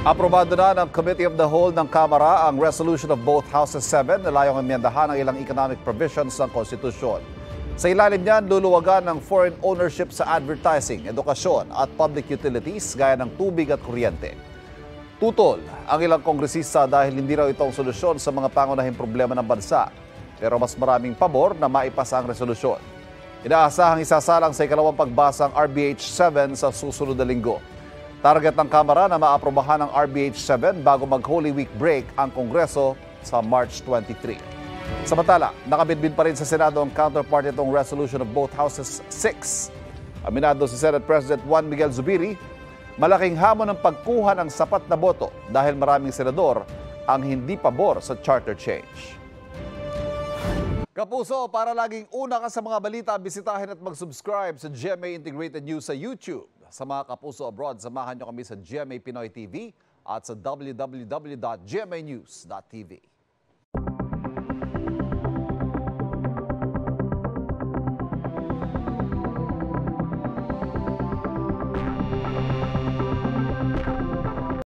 Aprobado na ng Committee of the Whole ng Kamara ang resolution of both Houses 7 na layong amyendahan ang ilang economic provisions ng konstitusyon. Sa ilalim niyan, luluwagan ng foreign ownership sa advertising, edukasyon at public utilities gaya ng tubig at kuryente. Tutol ang ilang kongresista dahil hindi raw itong solusyon sa mga pangunahing problema ng bansa. Pero mas maraming pabor na maipasa ang resolusyon. Inaasahang isasalang sa ikalawang pagbasa ang RBH 7 sa susunod na linggo. Target ng Kamara na maaprobahan ang RBH 7 bago mag-Holy Week break ang Kongreso sa March 23. Samantala, nakabitbit pa rin sa Senado ang counterpart nitong resolution of both Houses 6. Aminado si Senate President Juan Miguel Zubiri, malaking hamon ang pagkuha ng sapat na boto dahil maraming senador ang hindi pabor sa charter change. Kapuso, para laging una ka sa mga balita, bisitahin at mag-subscribe sa GMA Integrated News sa YouTube. Sa mga kapuso abroad, samahan nyo kami sa GMA Pinoy TV at sa www.gmanews.tv.